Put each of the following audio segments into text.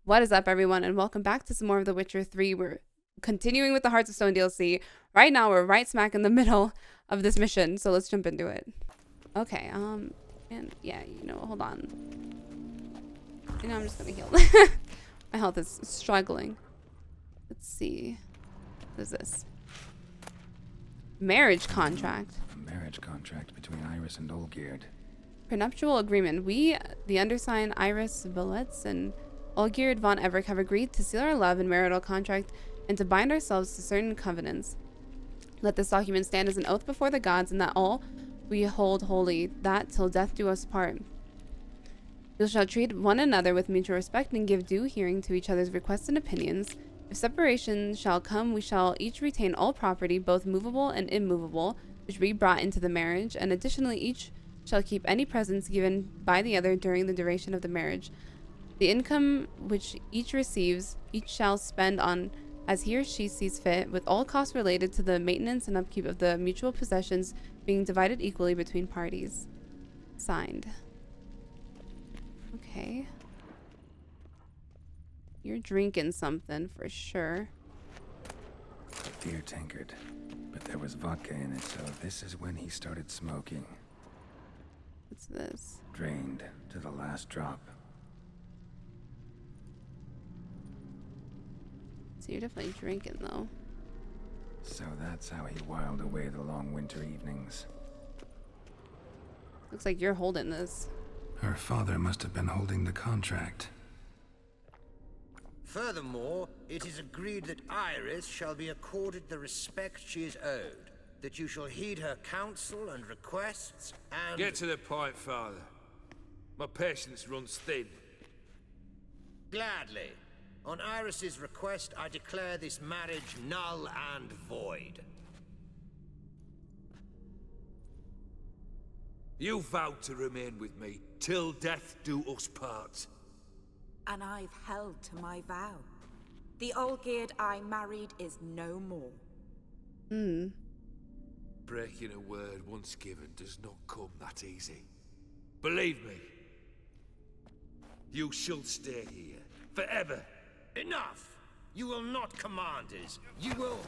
What is up, everyone, and welcome back to some more of The Witcher 3. We're continuing with the Hearts of Stone DLC. Right now, we're right smack in the middle of this mission, so let's jump into it. Okay, and yeah, hold on. I'm just gonna heal. My health is struggling. Let's see. What is this? Marriage contract. A marriage contract between Iris and Olgierd. Prenuptial agreement. We, the undersigned Iris Valets and Olgierd von Everett, have agreed to seal our love and marital contract and to bind ourselves to certain covenants. Let this document stand as an oath before the gods, and that all we hold holy, that till death do us part. We shall treat one another with mutual respect and give due hearing to each other's requests and opinions. If separation shall come, we shall each retain all property, both movable and immovable, which we brought into the marriage, and additionally each shall keep any presents given by the other during the duration of the marriage. The income which each receives, each shall spend on as he or she sees fit, with all costs related to the maintenance and upkeep of the mutual possessions being divided equally between parties. Signed. Okay. You're drinking something for sure. Beer tankard, but there was vodka in it, so this is when he started smoking. What's this? Drained to the last drop. So you're definitely drinking, though. So that's how he whiled away the long winter evenings. Looks like you're holding this. Her father must have been holding the contract. Furthermore, it is agreed that Iris shall be accorded the respect she is owed, that you shall heed her counsel and requests, and... Get to the point, Father. My patience runs thin. Gladly. On Iris's request, I declare this marriage null and void. You vowed to remain with me till death do us part. And I've held to my vow. The Olgierd I married is no more. Breaking a word once given does not come that easy. Believe me. You shall stay here forever. Enough! You will not command us. You will...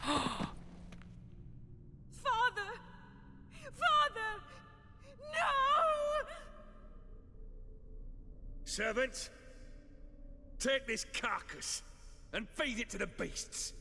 Father! Father! No! Servants, take this carcass and feed it to the beasts.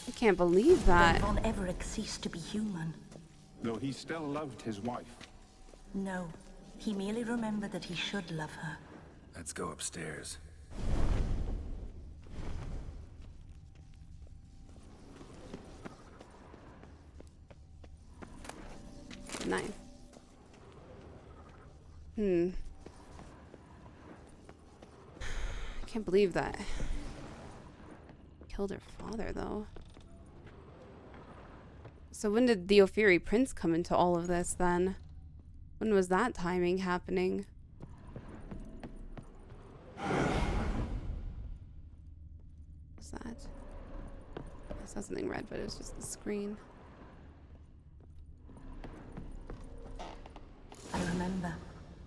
I can't believe that. Von Everett ceased to be human. Though he still loved his wife. No, he merely remembered that he should love her. Let's go upstairs. Nice. I can't believe that. Killed her father, though. So when did the Ophiri Prince come into all of this, then? When was that timing happening? What's that? I saw something red, but it was just the screen. I remember.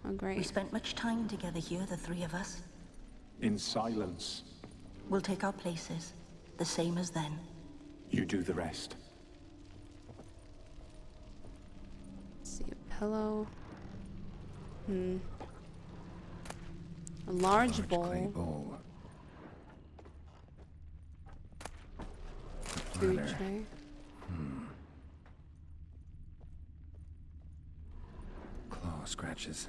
Oh, great. We spent much time together here, the three of us. In silence. We'll take our places, the same as then. You do the rest. See a pillow. A large bowl. Clay bowl. Food Platter. tray. Claw scratches.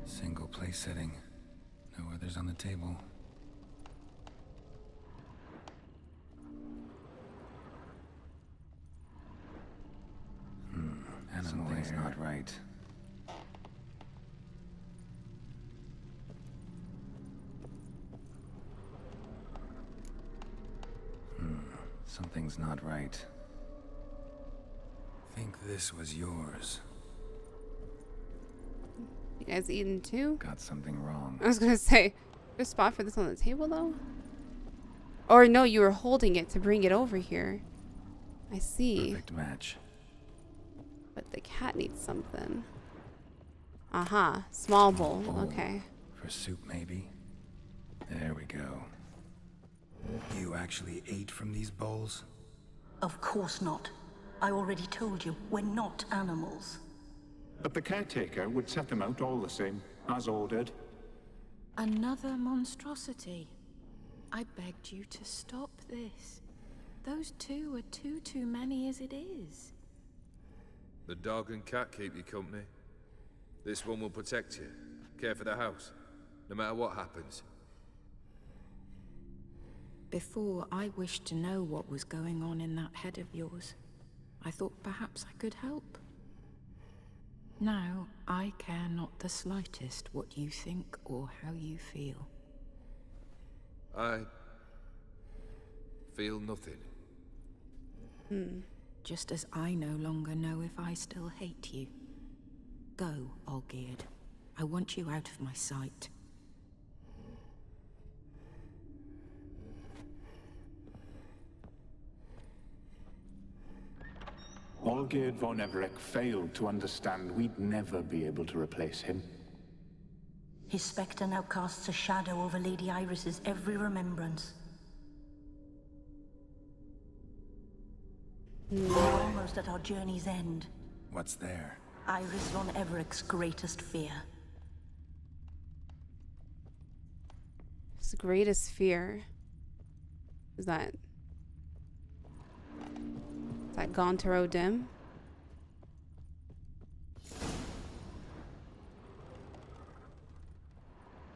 Single place setting. No others on the table. Something's not right. Something's not right. Think this was yours. You guys eating too? Got something wrong. I was gonna say, there's a spot for this on the table though? Or no, you were holding it to bring it over here. I see. Perfect match. But the cat needs something. Aha, small bowl. Okay. For soup, maybe? There we go. You actually ate from these bowls? Of course not. I already told you, we're not animals. But the caretaker would set them out all the same, as ordered. Another monstrosity. I begged you to stop this. Those two are too many as it is. The dog and cat keep you company. This one will protect you, care for the house, no matter what happens. Before, I wished to know what was going on in that head of yours. I thought perhaps I could help. Now, I care not the slightest what you think or how you feel. I feel nothing. Just as I no longer know if I still hate you. Go, Olgierd. I want you out of my sight. Olgierd von Everec failed to understand we'd never be able to replace him. His spectre now casts a shadow over Lady Iris's every remembrance. We're almost at our journey's end. What's there? Iris von Everec's greatest fear. His greatest fear is that Gaunter O'Dim?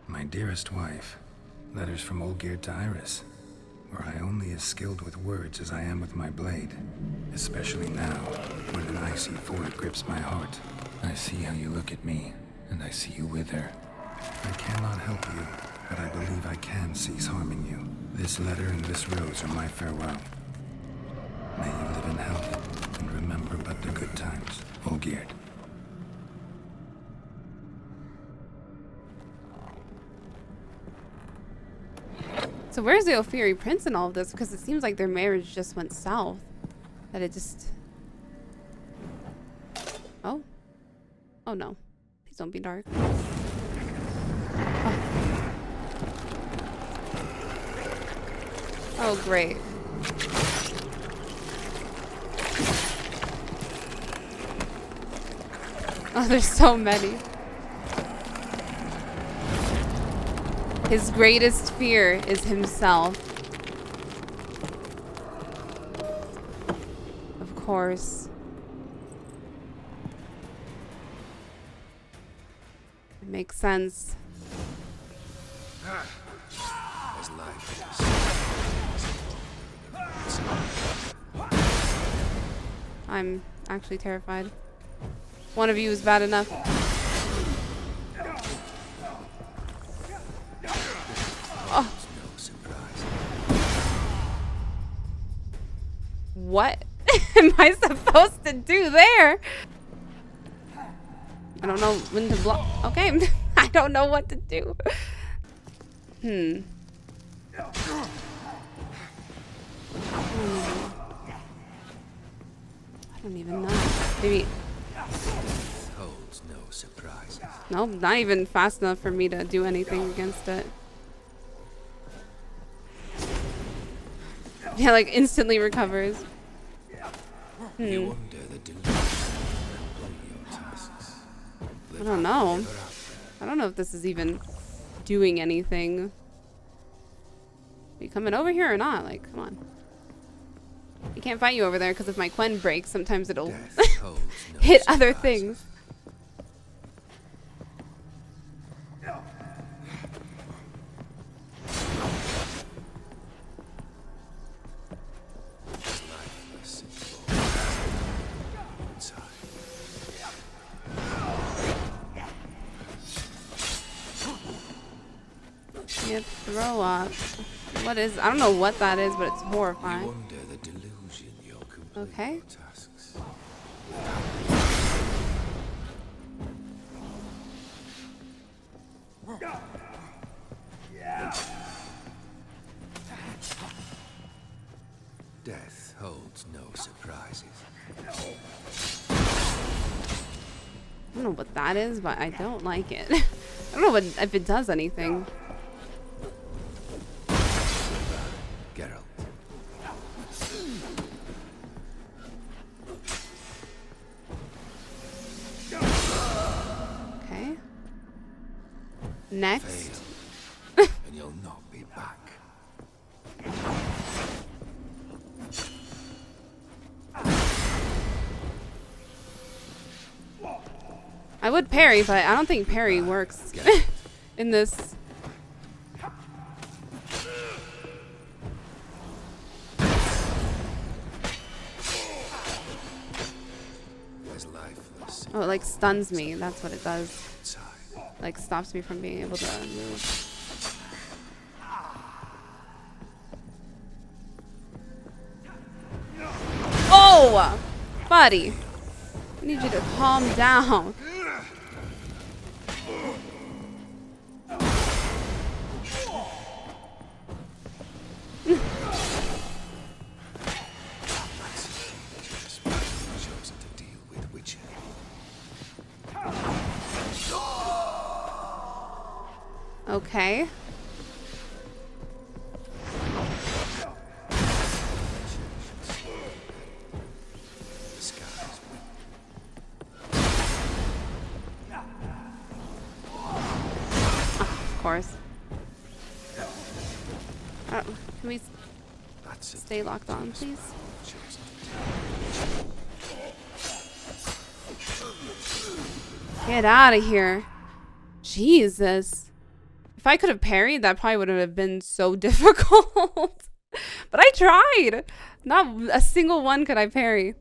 My dearest wife. Letters from Olgierd to Iris. Were I only as skilled with words as I am with my blade. Especially now, when an icy void grips my heart. I see how you look at me, and I see you wither. I cannot help you, but I believe I can cease harming you. This letter and this rose are my farewell. May you live in health, and remember but the good times, Olgierd. So where's the Ophiri Prince in all of this? Because it seems like their marriage just went south. That it just... Oh. Oh no. Please don't be dark. Oh, great. Oh, there's so many. His greatest fear is himself. Of course. It makes sense. There's life. I'm actually terrified. One of you is bad enough. Oh. What am I supposed to do there? I don't know when to block. Okay, I don't know what to do. I don't even know. Maybe. Holds no surprises. Nope, not even fast enough for me to do anything against it. Yeah, like instantly recovers. You wonder the delusion of your tasks. I don't know. I don't know if this is even doing anything. Are you coming over here or not? Like, come on. I can't fight you over there because if my Quinn breaks, sometimes it'll hit other things. You throw up. What is? I don't know what that is, but it's horrifying. You wonder the delusion you'll complete Okay. your tasks. Death holds no surprises. I don't know what that is, but I don't like it. I don't know if it does anything. Geralt. Okay. Next. Fail, and you'll not be back. I would parry, but I don't think parry works in this. As lifeless Oh, it like stuns me. That's what it does. inside. Like stops me from being able to move. Oh, buddy. I need you to calm down. Chosen to deal with witches. Okay. Disguise. Of course. Can we That's it. stay locked on, please? Chosen to deal Get out of here. Jesus. If I could have parried, that probably would have been so difficult. But I tried. Not a single one could I parry.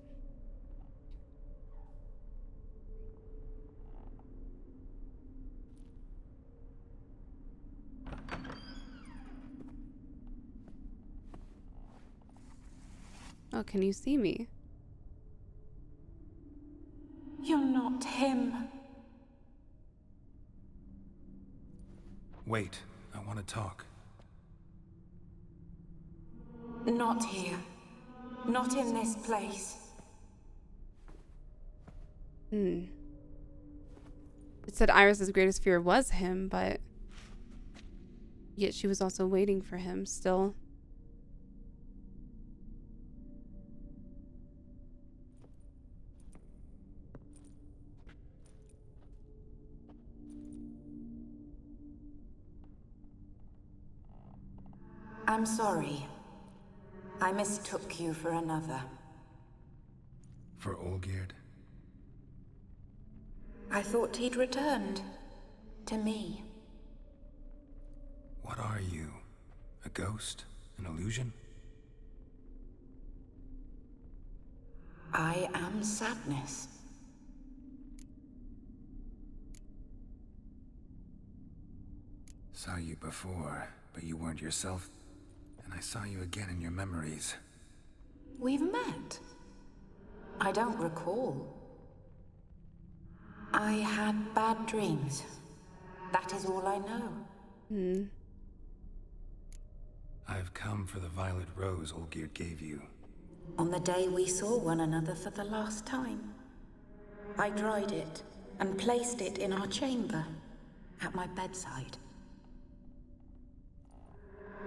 Oh, can you see me? You're not him. Wait, I want to talk. Not here. Not in this place. It said Iris's greatest fear was him, but yet she was also waiting for him still. I'm sorry. I mistook you for another. For Olgierd? I thought he'd returned. To me. What are you? A ghost? An illusion? I am sadness. Saw you before, but you weren't yourself. And I saw you again in your memories. We've met. I don't recall. I had bad dreams. That is all I know. I've come for the violet rose Olgierd gave you. On the day we saw one another for the last time, I dried it and placed it in our chamber, at my bedside.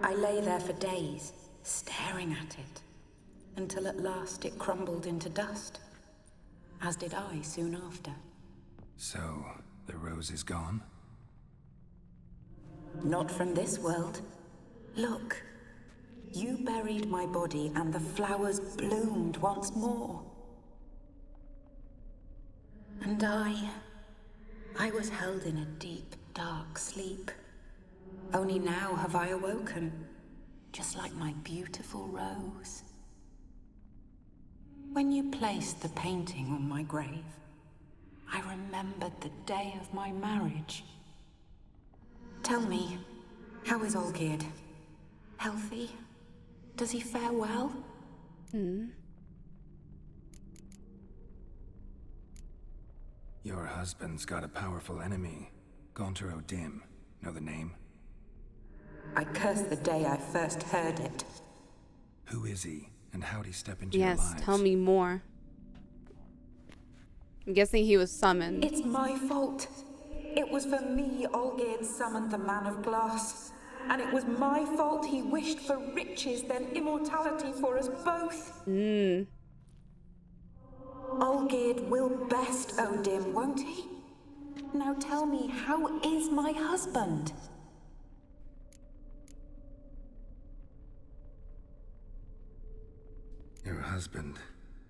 I lay there for days, staring at it, until at last it crumbled into dust, as did I soon after. So, the rose is gone? Not from this world. Look, you buried my body and the flowers bloomed once more. And I was held in a deep, dark sleep. Only now have I awoken, just like my beautiful rose. When you placed the painting on my grave, I remembered the day of my marriage. Tell me, how is Olgierd? Healthy? Does he fare well? Your husband's got a powerful enemy. Gaunter O'Dim. Know the name? I curse the day I first heard it. Who is he, and how'd he step into your lives? Yes, tell me more. I'm guessing he was summoned. It's my fault. It was for me Olgierd summoned the Man of Glass. And it was my fault he wished for riches, then immortality for us both. Olgierd will best O'Dim, won't he? Now tell me, how is my husband? Your husband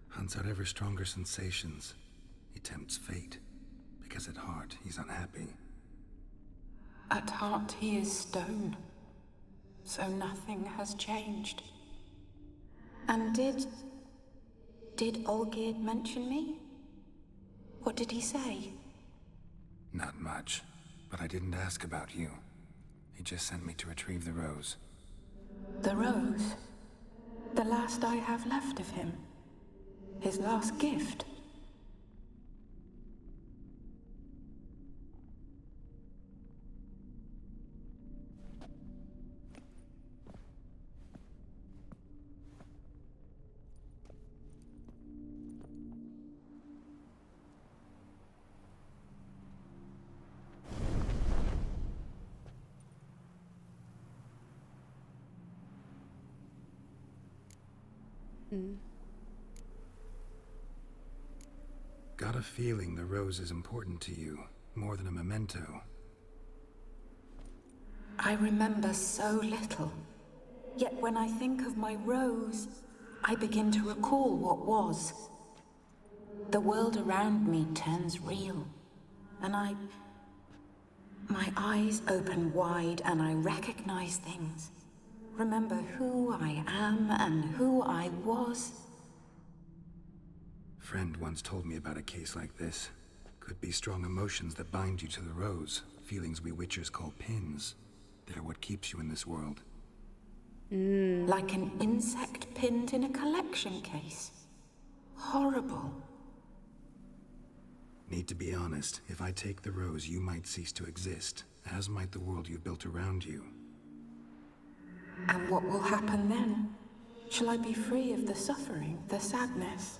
hunts out ever stronger sensations. He tempts fate, because at heart he's unhappy. At heart he is stone, so nothing has changed. And did Olgierd mention me? What did he say? Not much, but I didn't ask about you. He just sent me to retrieve the rose. The rose? The last I have left of him. His last gift. Got a feeling the rose is important to you, more than a memento. I remember so little. Yet when I think of my rose, I begin to recall what was. The world around me turns real, and my eyes open wide and I recognize things. Remember who I am and who I was. Friend once told me about a case like this. Could be strong emotions that bind you to the rose, feelings we witchers call pins. They're what keeps you in this world. Like an insect pinned in a collection case. Horrible. Need to be honest, if I take the rose, you might cease to exist, as might the world you've built around you. And what will happen then? Shall I be free of the suffering, the sadness?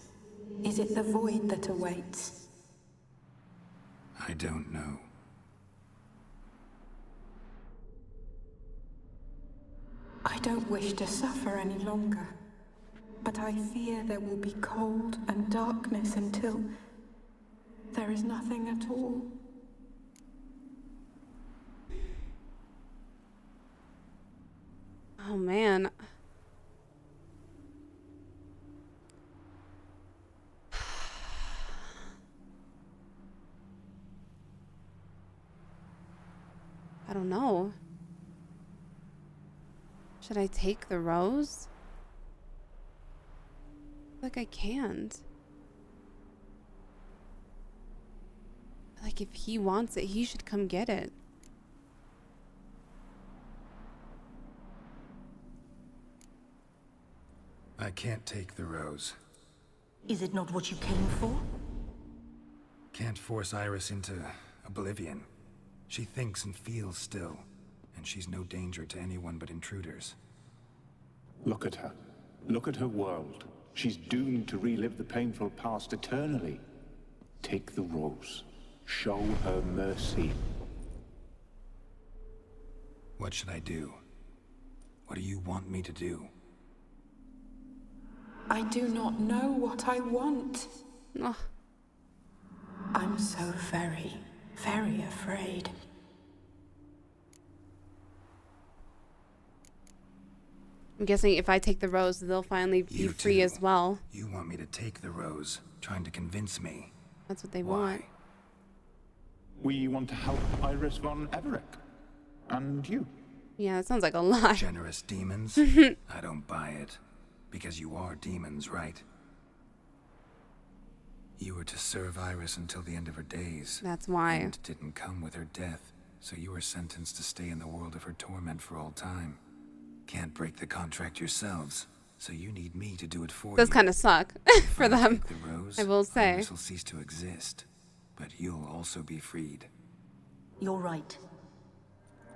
Is it the void that awaits? I don't know. I don't wish to suffer any longer, but I fear there will be cold and darkness until there is nothing at all. Oh man. I don't know. Should I take the rose? Like I can't. Like if he wants it, he should come get it. I can't take the rose. Is it not what you came for? Can't force Iris into oblivion. She thinks and feels still, and she's no danger to anyone but intruders. Look at her. Look at her world. She's doomed to relive the painful past eternally. Take the rose. Show her mercy. What should I do? What do you want me to do? I do not know what I want. Oh. I'm so very, very afraid. I'm guessing if I take the rose, they'll finally be free as well. You want me to take the rose, trying to convince me. That's what they Why? want. We want to help Iris von Everec. And you. Yeah, that sounds like a lot. Generous demons? I don't buy it. Because you are demons, right? You were to serve Iris until the end of her days. That's why. And didn't come with her death, so you were sentenced to stay in the world of her torment for all time. Can't break the contract yourselves, So you need me to do it for Does you. kind of suck for If I them. take the rose, I will say. Iris will cease to exist, but you'll also be freed. You're right.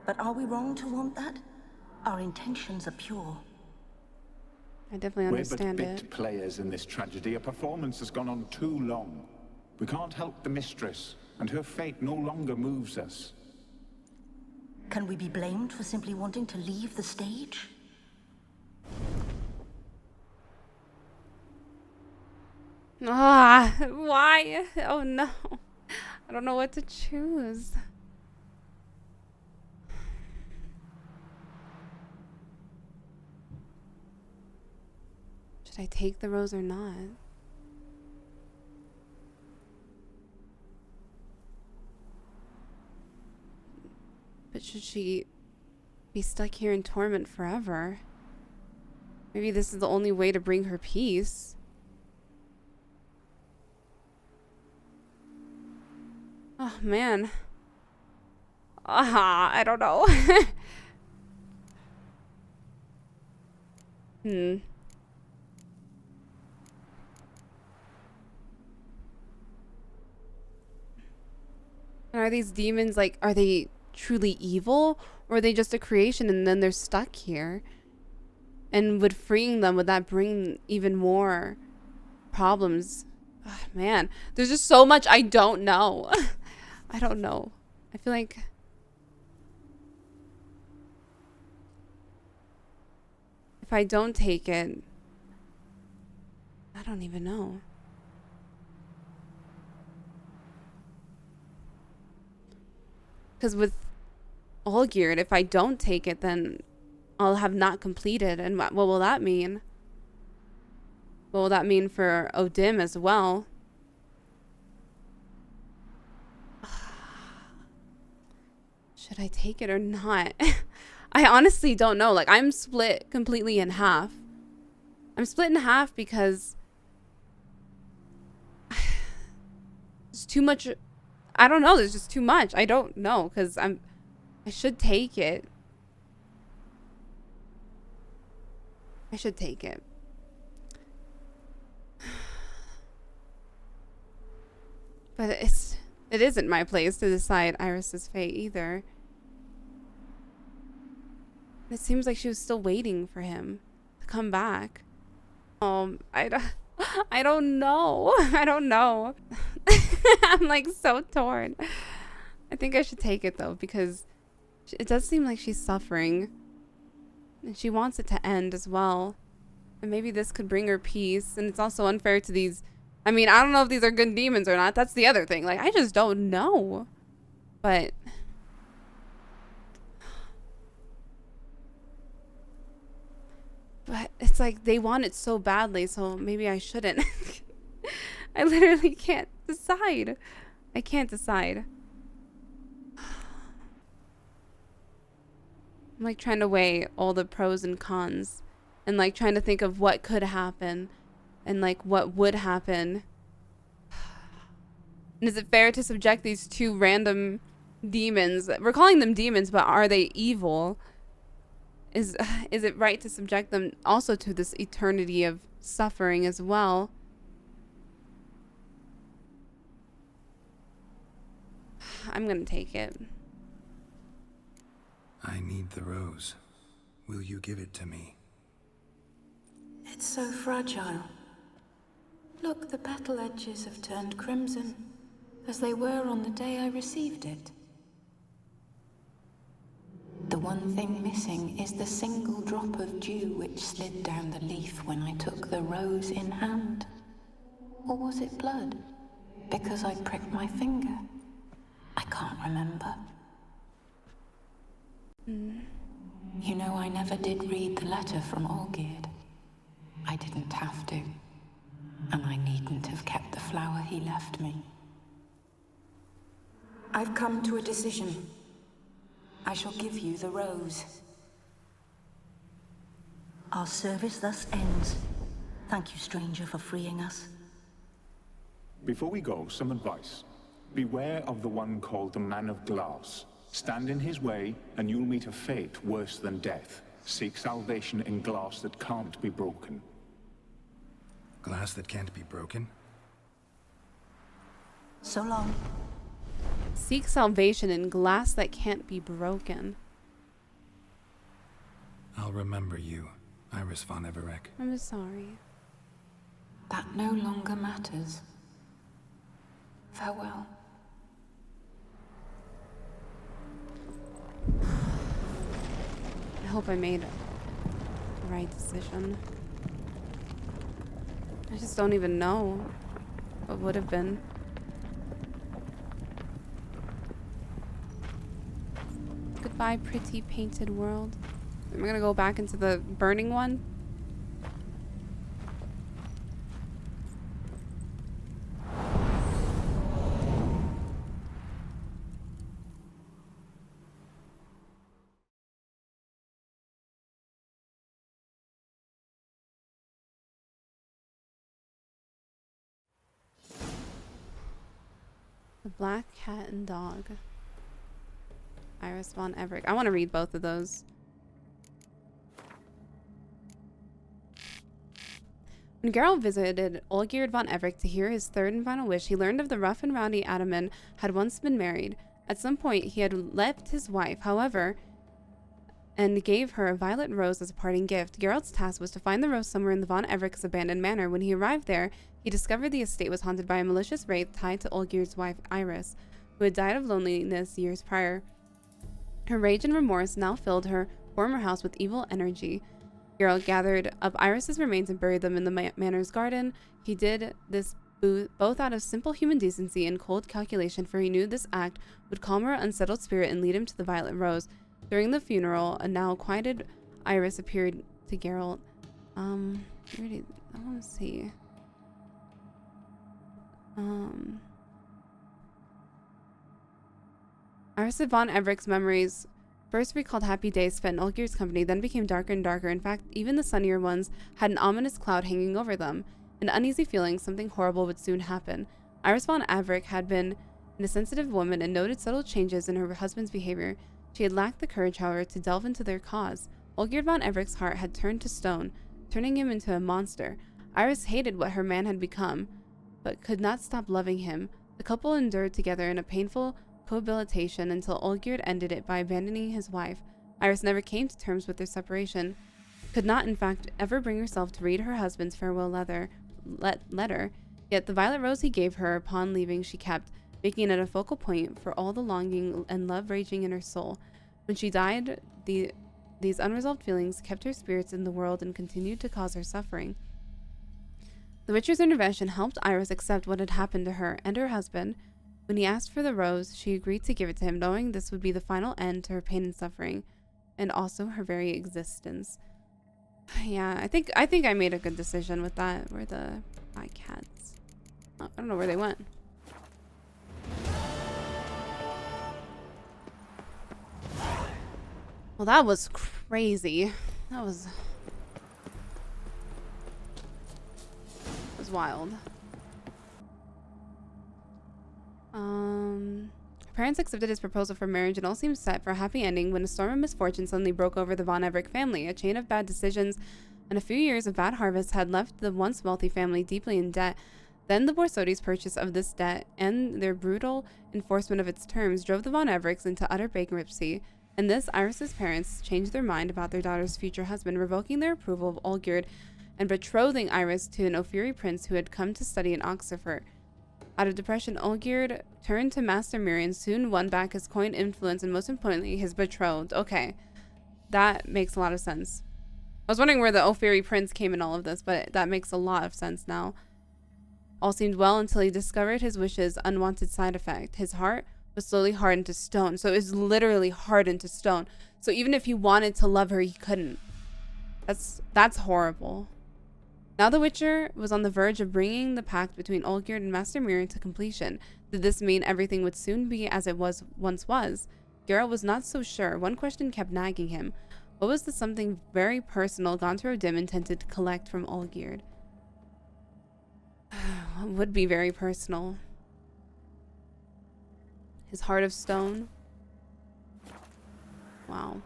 But are we wrong to want that? Our intentions are pure. I definitely understand We're but bit it. players in this tragedy. A performance has gone on too long. We can't help the mistress, and her fate no longer moves us. Can we be blamed for simply wanting to leave the stage? Ah, why? Oh no. I don't know what to choose. Should I take the rose or not? But should she be stuck here in torment forever? Maybe this is the only way to bring her peace. Oh man. I don't know. And are these demons like, are they truly evil? Or are they just a creation and then they're stuck here? And would freeing them, would that bring even more problems? Oh, man, there's just so much I don't know. I don't know. I feel like if I don't take it, I don't even know. Because with Olgierd, if I don't take it, then I'll have not completed. And what will that mean? What will that mean for Odim as well? Should I take it or not? I honestly don't know. Like, I'm split completely in half. I'm split in half because there's too much. I don't know. There's just too much. I don't know because I should take it. I should take it. But it isn't my place to decide Iris's fate either. It seems like she was still waiting for him to come back. I don't know. I don't know. I'm like so torn. I think I should take it though because it does seem like she's suffering. And she wants it to end as well. And maybe this could bring her peace. And it's also unfair to these. I mean, I don't know if these are good demons or not. That's the other thing. Like, I just don't know. But it's like they want it so badly. So maybe I shouldn't. I literally can't decide. I can't decide. I'm like trying to weigh all the pros and cons and like trying to think of what could happen and like what would happen. And is it fair to subject these two random demons? We're calling them demons, but are they evil? Is it right to subject them also to this eternity of suffering as well? I'm gonna take it. I need the rose. Will you give it to me? It's so fragile. Look, the petal edges have turned crimson, as they were on the day I received it. The one thing missing is the single drop of dew which slid down the leaf when I took the rose in hand. Or was it blood? Because I pricked my finger? I can't remember. You know, I never did read the letter from Olgierd. I didn't have to. And I needn't have kept the flower he left me. I've come to a decision. I shall give you the rose. Our service thus ends. Thank you, stranger, for freeing us. Before we go, some advice. Beware of the one called the Man of Glass. Stand in his way, and you'll meet a fate worse than death. Seek salvation in glass that can't be broken. Glass that can't be broken? So long. Seek salvation in glass that can't be broken. I'll remember you, Iris von Everec. I'm sorry. That no longer matters. Farewell. I hope I made the right decision. I just don't even know what would have been. Goodbye, pretty painted world. Am I gonna go back into the burning one? The Black Cat and Dog. Iris von Everec. I want to read both of those. When Geralt visited Olgierd von Everec to hear his third and final wish, he learned of the rough and rowdy Ataman had once been married. At some point, he had left his wife, however, and gave her a violet rose as a parting gift. Geralt's task was to find the rose somewhere in the von Everec's abandoned manor. When he arrived there, he discovered the estate was haunted by a malicious wraith tied to Olgierd's wife, Iris, who had died of loneliness years prior. Her rage and remorse now filled her former house with evil energy. Geralt gathered up Iris's remains and buried them in the manor's garden. He did this both out of simple human decency and cold calculation, for he knew this act would calm her unsettled spirit and lead him to the violet rose. During the funeral, a now quieted Iris appeared to Geralt. I want to see. Iris von Everec's memories first recalled happy days spent in Olgierd's company, then became darker and darker. In fact, even the sunnier ones had an ominous cloud hanging over them. An uneasy feeling something horrible would soon happen. Iris von Everec had been a sensitive woman and noted subtle changes in her husband's behavior. She had lacked the courage, however, to delve into their cause. Olgierd von Everec's heart had turned to stone, turning him into a monster. Iris hated what her man had become, but could not stop loving him. The couple endured together in a painful cohabitation until Olgierd ended it by abandoning his wife. Iris never came to terms with their separation, could not, in fact, ever bring herself to read her husband's farewell letter, yet the violet rose he gave her upon leaving she kept, making it a focal point for all the longing and love raging in her soul. When she died, these unresolved feelings kept her spirits in the world and continued to cause her suffering. The Witcher's intervention helped Iris accept what had happened to her and her husband. When he asked for the rose, she agreed to give it to him, knowing this would be the final end to her pain and suffering, and also her very existence. Yeah, I think I made a good decision with that. Where the black cats? Oh, I don't know where they went. Well, that was crazy. That was wild. Her parents accepted his proposal for marriage and all seemed set for a happy ending when a storm of misfortune suddenly broke over the von Everec family. A chain of bad decisions and a few years of bad harvests had left the once wealthy family deeply in debt. Then the Borsodi's purchase of this debt and their brutal enforcement of its terms drove the von Everecs into utter bankruptcy. And this, Iris's parents changed their mind about their daughter's future husband, revoking their approval of Olgierd and betrothing Iris to an Ophiri prince who had come to study in Oxford. Out of depression, Olgierd turned to Master Miriam, soon won back his coin influence and most importantly, his betrothed. Okay, that makes a lot of sense. I was wondering where the Ophiri prince came in all of this, but that makes a lot of sense now. All seemed well until he discovered his wishes' unwanted side effect. His heart was slowly hardened to stone. So it was literally hardened to stone. So even if he wanted to love her, he couldn't. That's horrible. Now the Witcher was on the verge of bringing the pact between Olgierd and Master Miriam to completion. Did this mean everything would soon be as it once was? Geralt was not so sure. One question kept nagging him. What was the something very personal Gaunter O'Dim intended to collect from Olgierd? What would be very personal? His heart of stone? Wow.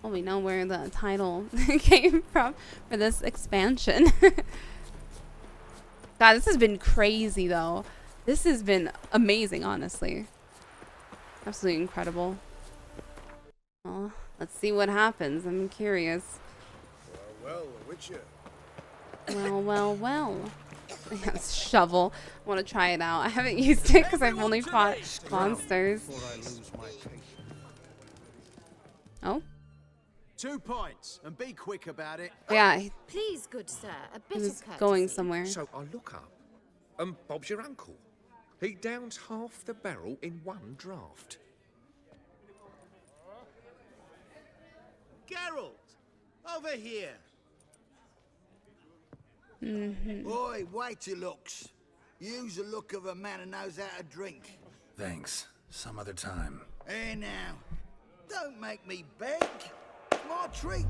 Well, we know where the title came from for this expansion. God, this has been crazy, though. This has been amazing, honestly. Absolutely incredible. Well, let's see what happens. I'm curious. Well, Witcher. Well. Yes, shovel. I want to try it out. I haven't used it because I've only fought monsters. Oh? 2 points, and be quick about it. Yeah, Please, good sir, a bit he of was courtesy. going somewhere. So I look up, and Bob's your uncle. He downs half the barrel in one draft. Geralt, over here. Boy, wait your looks. Use the look of a man who knows how to drink. Thanks. Some other time. Here now. Don't make me beg. My treat.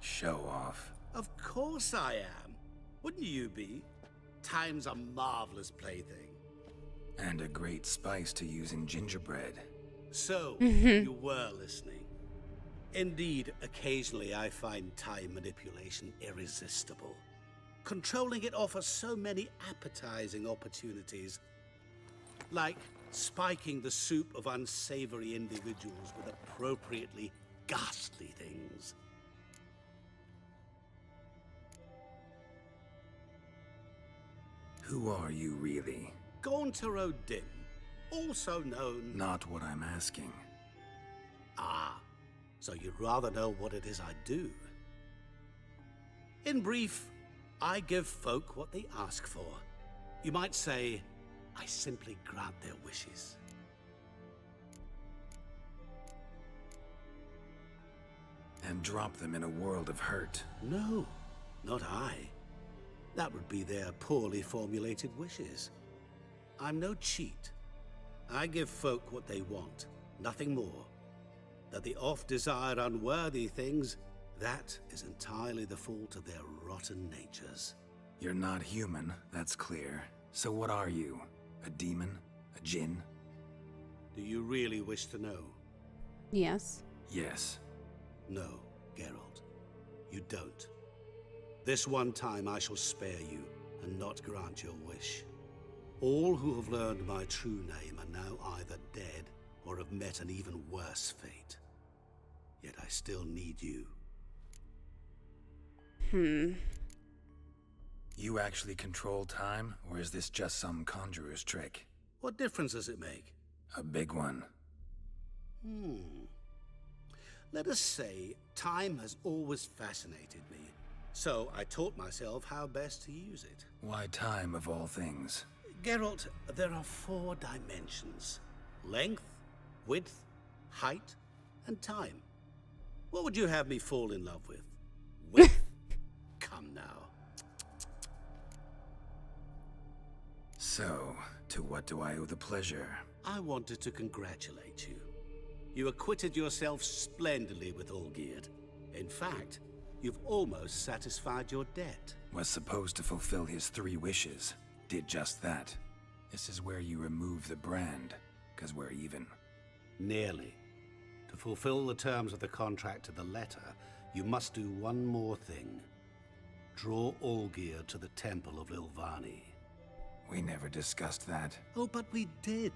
Show off. Of course I am. Wouldn't you be? Time's a marvelous plaything. And a great spice to use in gingerbread. So, you were listening. Indeed, occasionally I find time manipulation irresistible. Controlling it offers so many appetizing opportunities. Like spiking the soup of unsavory individuals with appropriately ghastly things. Who are you really? Gaunter O'Dim, also known... Not what I'm asking. Ah, so you'd rather know what it is I do. In brief, I give folk what they ask for. You might say, I simply grant their wishes. And drop them in a world of hurt. No, not I. That would be their poorly formulated wishes. I'm no cheat. I give folk what they want, nothing more. That the oft-desired unworthy things, that is entirely the fault of their rotten natures. You're not human, that's clear. So what are you? A demon? A djinn? Do you really wish to know? Yes. Yes. No, Geralt. You don't. This one time I shall spare you, and not grant your wish. All who have learned my true name are now either dead, or have met an even worse fate. Yet I still need you. You actually control time, or is this just some conjurer's trick? What difference does it make? A big one. Let us say, time has always fascinated me. So I taught myself how best to use it. Why time of all things? Geralt, there are 4 dimensions. Length, width, height, and time. What would you have me fall in love with? Width? Come now. So, to what do I owe the pleasure? I wanted to congratulate you. You acquitted yourself splendidly with Olgierd. In fact, you've almost satisfied your debt. Was supposed to fulfill his 3 wishes. Did just that. This is where you remove the brand, 'cause we're even. Nearly. To fulfill the terms of the contract to the letter, you must do one more thing. Draw Olgierd to the Temple of Lilvani. We never discussed that. Oh, but we did.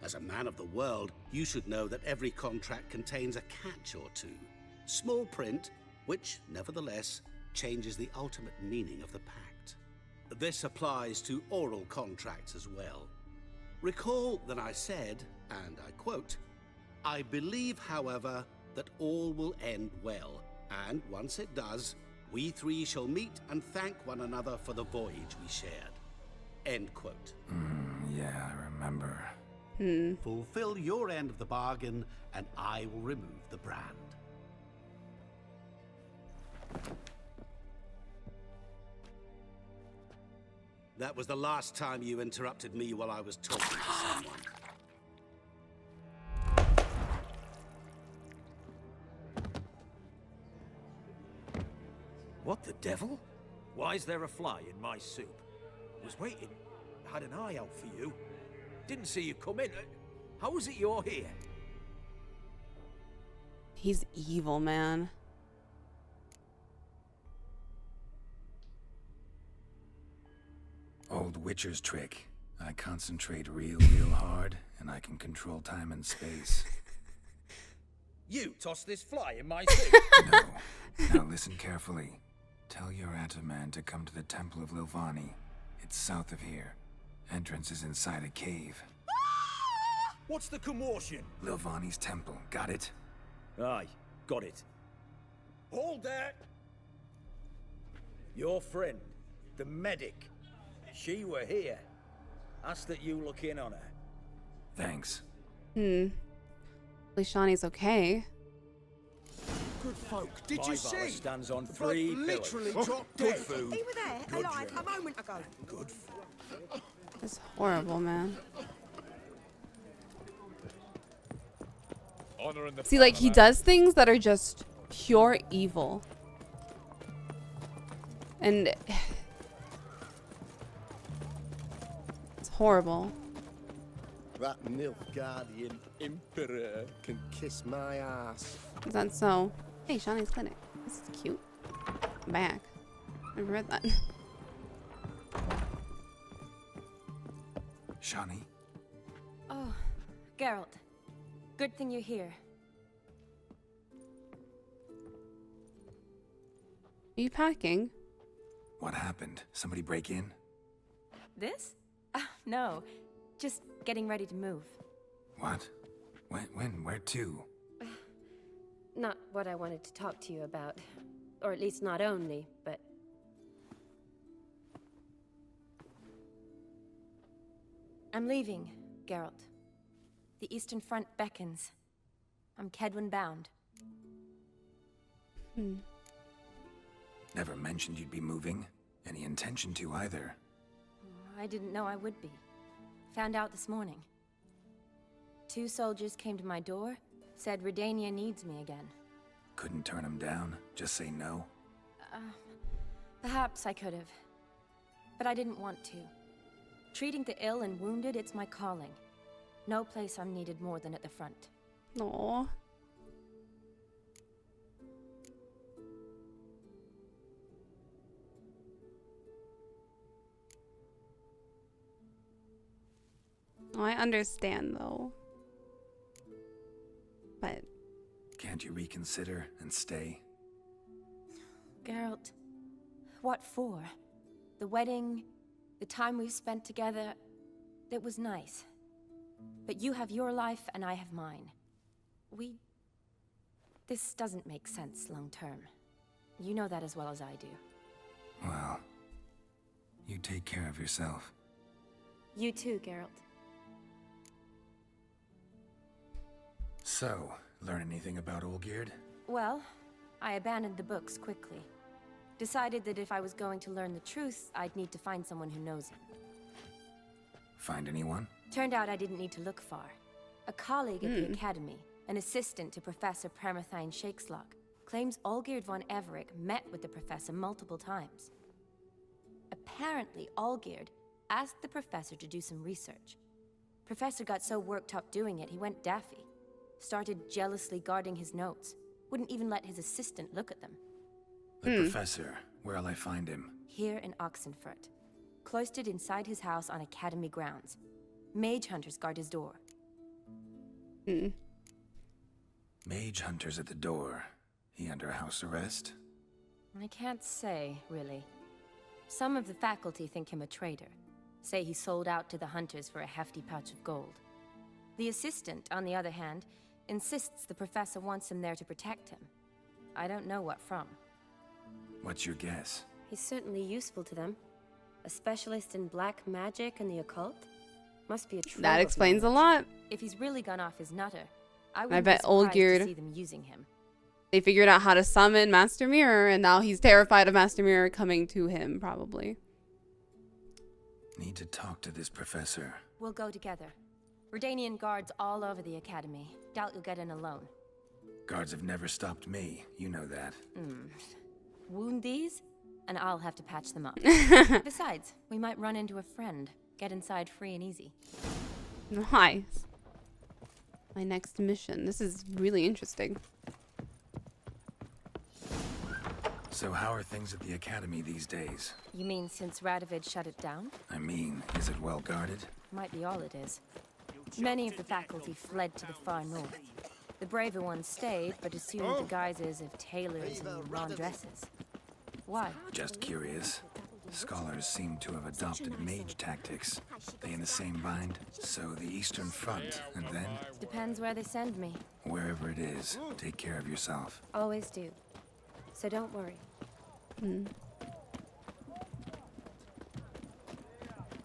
As a man of the world, you should know that every contract contains a catch or two. Small print, which, nevertheless, changes the ultimate meaning of the pact. This applies to oral contracts as well. Recall that I said, and I quote, "I believe, however, that all will end well, and once it does, we 3 shall meet and thank one another for the voyage we shared." End quote. Yeah, I remember. Fulfill your end of the bargain, and I will remove the brand. That was the last time you interrupted me while I was talking to someone. What the devil? Why is there a fly in my soup? Was waiting. Had an eye out for you. Didn't see you come in. How is it you're here? He's evil, man. Old Witcher's trick. I concentrate real hard, and I can control time and space. You tossed this fly in my soup? No. Now listen carefully. Tell your Ataman to come to the Temple of Lilvani. It's south of here. Entrance is inside a cave. What's the commotion? Lilvani's temple. Got it? Aye, got it. Hold that! Your friend, the medic. She were here. Ask that you look in on her. Thanks. At least Shani's okay. Good folk, did you you see? see? Stands on 3 pillars. literally dropped Good dead. food. He were there, Good alive, drink. a moment ago. Good It's horrible, man. See, like, he does things that are just pure evil. And it's horrible. That Nilfgaardian Emperor can kiss my ass. Is that so? Hey, Shani's clinic. This is cute. I'm back. Never read that. Shani? Oh, Geralt. Good thing you're here. Are you packing? What happened? Somebody break in? This? No. Just getting ready to move. What? When? Where to? Not what I wanted to talk to you about. Or at least not only, but... I'm leaving, Geralt. The Eastern Front beckons. I'm Kedwin bound. Never mentioned you'd be moving. Any intention to either. I didn't know I would be. Found out this morning. 2 soldiers came to my door, said Redania needs me again. Couldn't turn him down? Just say no? Perhaps I could have. But I didn't want to. Treating the ill and wounded, it's my calling. No place I'm needed more than at the front. Aww. I understand, though. But... Can't you reconsider and stay? Geralt, what for? The wedding, the time we've spent together, it was nice. But you have your life and I have mine. This doesn't make sense long term. You know that as well as I do. Well, you take care of yourself. You too, Geralt. So, learn anything about Olgierd? Well, I abandoned the books quickly. Decided that if I was going to learn the truth, I'd need to find someone who knows him. Find anyone? Turned out I didn't need to look far. A colleague at the Academy, an assistant to Professor Permathine Shakeslock, claims Olgierd von Everec met with the professor multiple times. Apparently, Olgierd asked the professor to do some research. Professor got so worked up doing it, he went daffy. Started jealously guarding his notes. Wouldn't even let his assistant look at them. The professor, where'll I find him? Here in Oxenfurt. Cloistered inside his house on Academy grounds. Mage hunters guard his door. Mage hunters at the door. He under house arrest? I can't say, really. Some of the faculty think him a traitor. Say he sold out to the hunters for a hefty pouch of gold. The assistant, on the other hand, insists the professor wants him there to protect him. I don't know what from. What's your guess? He's certainly useful to them. A specialist in black magic and the occult? Must be a trove That of explains a knowledge. lot. If he's really gone off his nutter, I I wouldn't bet be surprised to Olgierd- see them using him. They figured out how to summon Master Mirror, and now he's terrified of Master Mirror coming to him, probably. Need to talk to this professor. We'll go together. Redanian guards all over the academy. Doubt you'll get in alone. Guards have never stopped me. You know that. Wound these, and I'll have to patch them up. Besides, we might run into a friend. Get inside free and easy. Nice. My next mission. This is really interesting. So how are things at the academy these days? You mean since Radovid shut it down? I mean, is it well guarded? Might be all it is. Many of the faculty fled to the far north. The braver ones stayed, but assumed the guises of tailors and laundresses. Why? Just curious. Scholars seem to have adopted mage tactics. They in the same bind? So the Eastern Front, and then? Depends where they send me. Wherever it is, take care of yourself. Always do. So don't worry.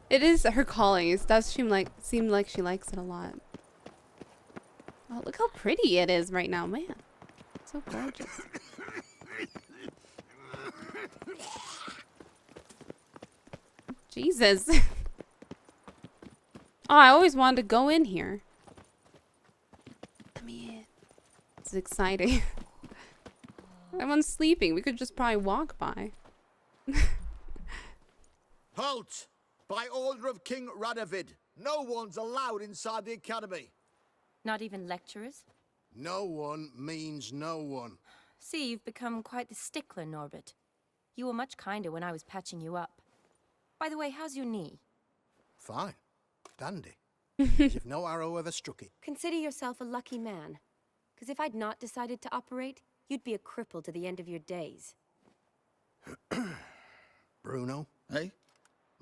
It is her calling. It does seem like she likes it a lot. Oh, look how pretty it is right now, man. So gorgeous. Jesus. Oh, I always wanted to go in here. Let me in. It's exciting. Everyone's sleeping. We could just probably walk by. Halt! By order of King Radovid, no one's allowed inside the academy. Not even lecturers? No one means no one. See, you've become quite the stickler, Norbert. You were much kinder when I was patching you up. By the way, how's your knee? Fine. Dandy. As if no arrow ever struck it. Consider yourself a lucky man. Because if I'd not decided to operate, you'd be a cripple to the end of your days. Bruno? Eh?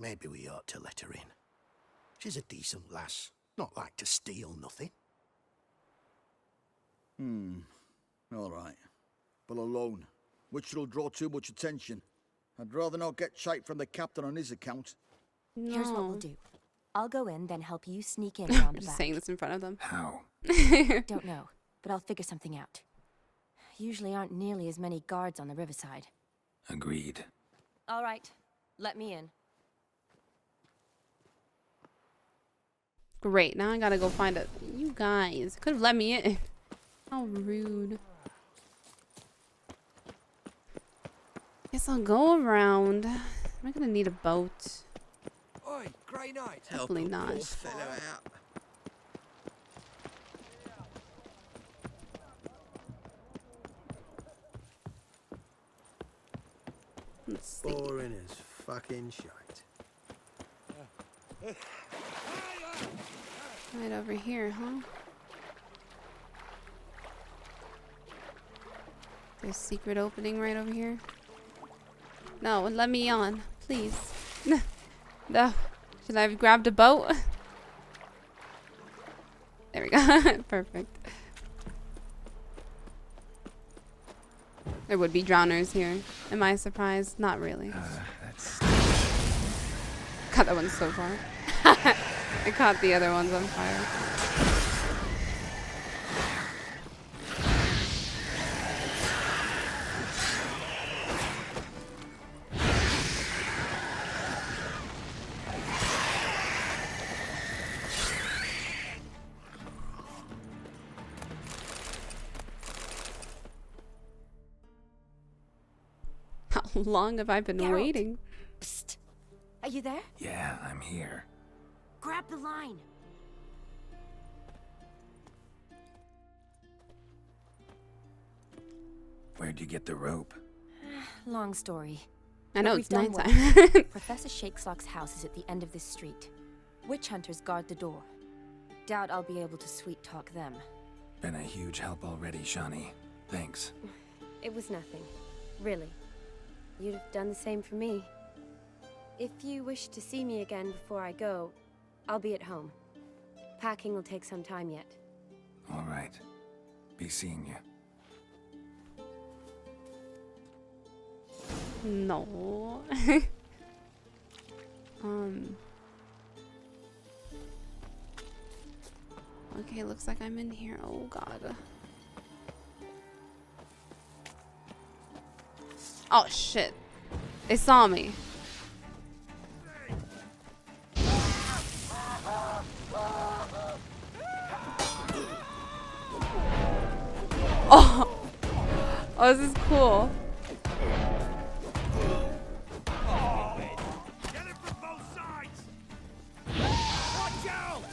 Maybe we ought to let her in. She's a decent lass. Not like to steal nothing. All right. But alone, which will draw too much attention. I'd rather not get shite from the captain on his account. No. Here's what we'll do. I'll go in, then help you sneak in around the Just back. saying this in front of them. How? Don't know, but I'll figure something out. Usually aren't nearly as many guards on the riverside. Agreed. All right, let me in. Great, now I gotta go find it. You guys could have let me in. How rude. Guess I'll go around. Am I gonna need a boat? Oi, Grey Knight. Hopefully not. Poor fellow out. Let's see. Boring as fucking shite. Right over here, huh? There's a secret opening right over here. No, let me on, please. No. Should I have grabbed a boat? There we go. Perfect. There would be drowners here. Am I surprised? Not really. That's... Got that one so far. I caught the other ones on fire. How long have I been Geralt. waiting? Psst. Are you there? Yeah, I'm here. Grab the line. Where'd you get the rope? Long story. I know But it's we've done nighttime. well. Professor Shakeslock's house is at the end of this street. Witch hunters guard the door. Doubt I'll be able to sweet talk them. Been a huge help already, Shani. Thanks. It was nothing. Really. You'd have done the same for me. If you wish to see me again before I go, I'll be at home. Packing will take some time yet. All right. Be seeing you. No. Okay, looks like I'm in here. Oh god. Oh shit. They saw me. Oh, oh, this is cool. Get it from both sides! Watch out!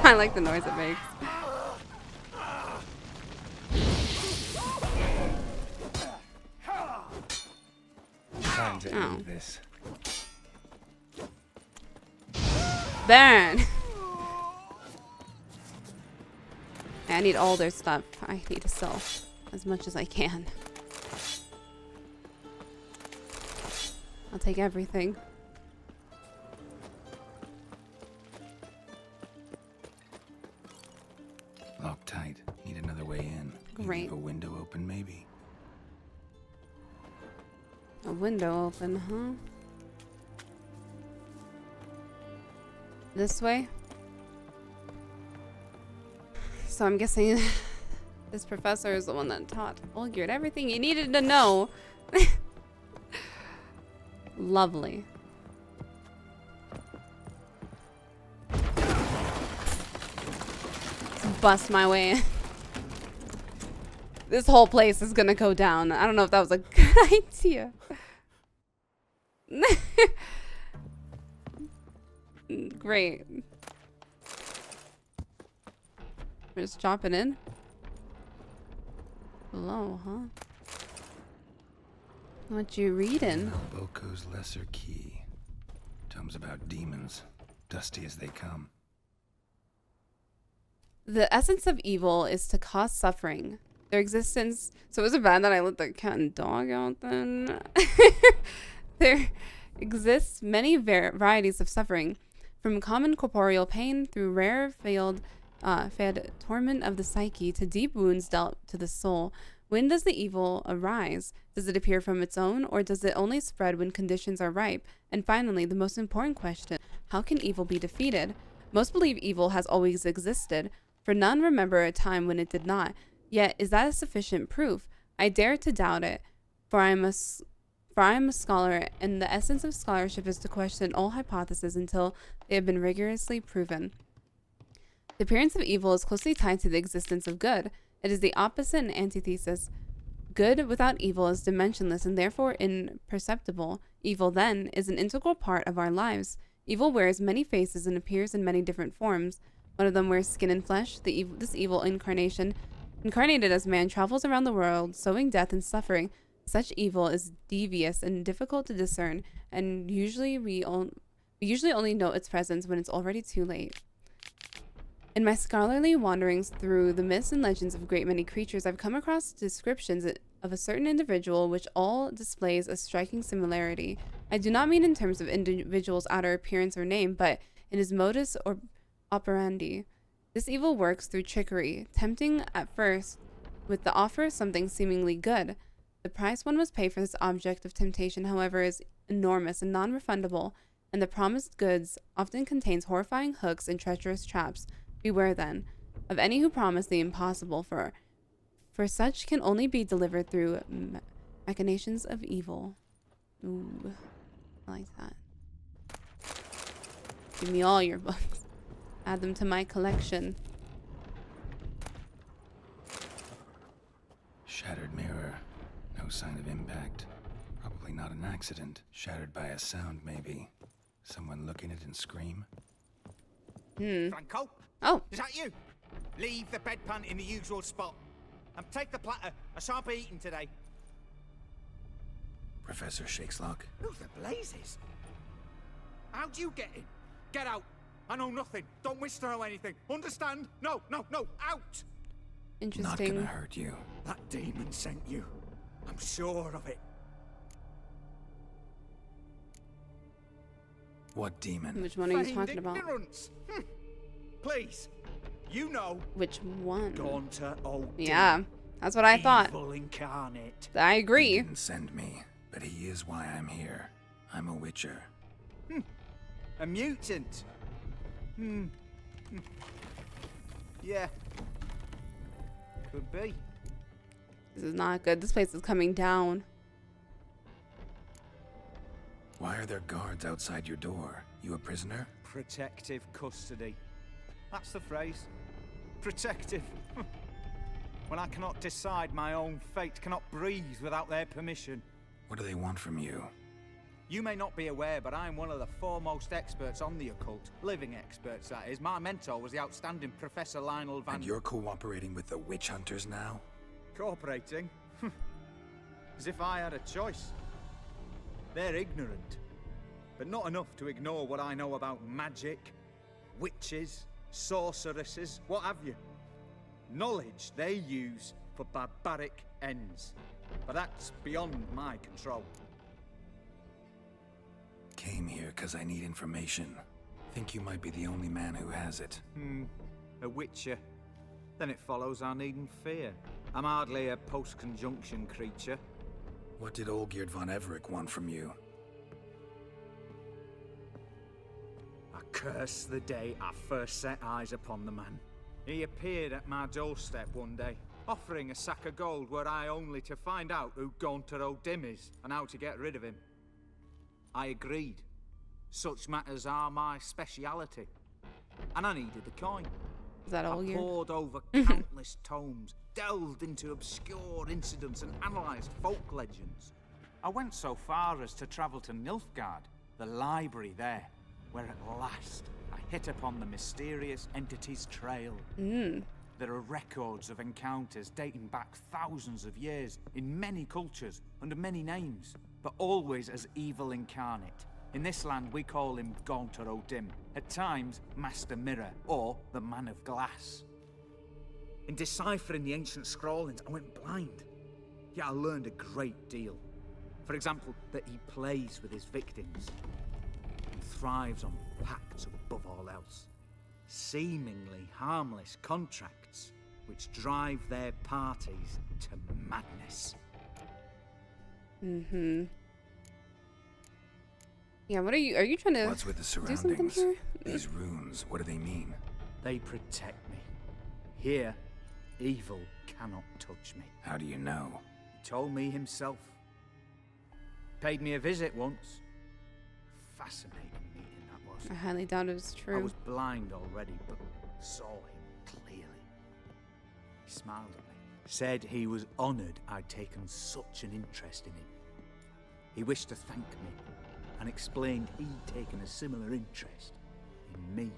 I like the noise it makes. Time to end this. Burn. I need all their stuff. I need to sell as much as I can. I'll take everything. Locked tight. Need another way in. Great. Leave a window open, maybe. A window open, huh? This way? So I'm guessing this professor is the one that taught Olgierd everything he needed to know. Lovely. Just bust my way in. This whole place is gonna go down. I don't know if that was a good idea. Great. We're just dropping in. Hello, huh? What you reading? Boko's Lesser Key. Tomes about demons, dusty as they come. The essence of evil is to cause suffering. Their existence. So was it bad that I let the cat and dog out then? There exists many varieties of suffering, from common corporeal pain through rare fed torment of the psyche to deep wounds dealt to the soul. When does the evil arise? Does it appear from its own, or does it only spread when conditions are ripe? And finally, the most important question, how can evil be defeated? Most believe evil has always existed, for none remember a time when it did not. Yet, is that a sufficient proof? I dare to doubt it, for I am a scholar, and the essence of scholarship is to question all hypotheses until they have been rigorously proven. The appearance of evil is closely tied to the existence of good. It is the opposite and antithesis. Good without evil is dimensionless and therefore imperceptible. Evil, then, is an integral part of our lives. Evil wears many faces and appears in many different forms. One of them wears skin and flesh. This evil incarnation, incarnated as man, travels around the world, sowing death and suffering. Such evil is devious and difficult to discern, and usually we only know its presence when it's already too late. In my scholarly wanderings through the myths and legends of a great many creatures, I've come across descriptions of a certain individual which all displays a striking similarity. I do not mean in terms of individual's outer appearance or name, but in his modus or operandi. This evil works through trickery, tempting at first with the offer of something seemingly good. The price one must pay for this object of temptation, however, is enormous and non-refundable, and the promised goods often contains horrifying hooks and treacherous traps. Beware, then, of any who promise the impossible, for such can only be delivered through machinations of evil. Ooh, I like that. Give me all your books. Add them to my collection. Shattered mirror. No sign of impact. Probably not an accident. Shattered by a sound, maybe. Someone look in it and scream. Franco? Oh. Is that you? Leave the bedpan in the usual spot. And take the platter. I shan't be eating today. Professor Shakeslock. Who the blazes? How'd you get in? Get out. I know nothing. Don't wish to know anything. Understand? No, no, no. Out! Interesting. Not gonna hurt you. That demon sent you. I'm sure of it. What demon? Which one are you talking about? Ignorance. Please. You know. Which one? Gaunter, yeah, that's what I thought. Evil incarnate. I agree. He didn't send me, but he is why I'm here. I'm a witcher. A mutant. Yeah. Could be. This is not good. This place is coming down. Why are there guards outside your door? You a prisoner? Protective custody. That's the phrase. Protective. When I cannot decide my own fate, cannot breathe without their permission. What do they want from you? You may not be aware, but I'm one of the foremost experts on the occult. Living experts, that is. My mentor was the outstanding Professor Lionel Van... And you're cooperating with the witch hunters now? Cooperating? As if I had a choice. They're ignorant, but not enough to ignore what I know about magic, witches, sorceresses, what have you. Knowledge they use for barbaric ends, but that's beyond my control. Came here because I need information. Think you might be the only man who has it. A witcher. Then it follows I needn't fear. I'm hardly a post-conjunction creature. What did Olgierd von Everec want from you? I curse the day I first set eyes upon the man. He appeared at my doorstep one day, offering a sack of gold were I only to find out who Gaunter O'Dim is and how to get rid of him. I agreed. Such matters are my speciality. And I needed the coin. Is that all I pored over countless tomes, delved into obscure incidents and analysed folk legends. I went so far as to travel to Nilfgaard, the library there, where at last I hit upon the mysterious entity's trail. There are records of encounters dating back thousands of years in many cultures, under many names, but always as evil incarnate. In this land, we call him Gaunter O'Dim, at times Master Mirror, or the Man of Glass. In deciphering the ancient scrawlings, I went blind. Yet I learned a great deal. For example, that he plays with his victims and thrives on pacts above all else. Seemingly harmless contracts which drive their parties to madness. Yeah, what are you trying to What's with the do something surroundings? here? These runes, what do they mean? They protect me. Here, evil cannot touch me. How do you know? He told me himself. Paid me a visit once. Fascinating meeting that was. I highly doubt it was true. I was blind already, but saw him clearly. He smiled at me. Said he was honoured I'd taken such an interest in him. He wished to thank me and explained he'd taken a similar interest in me.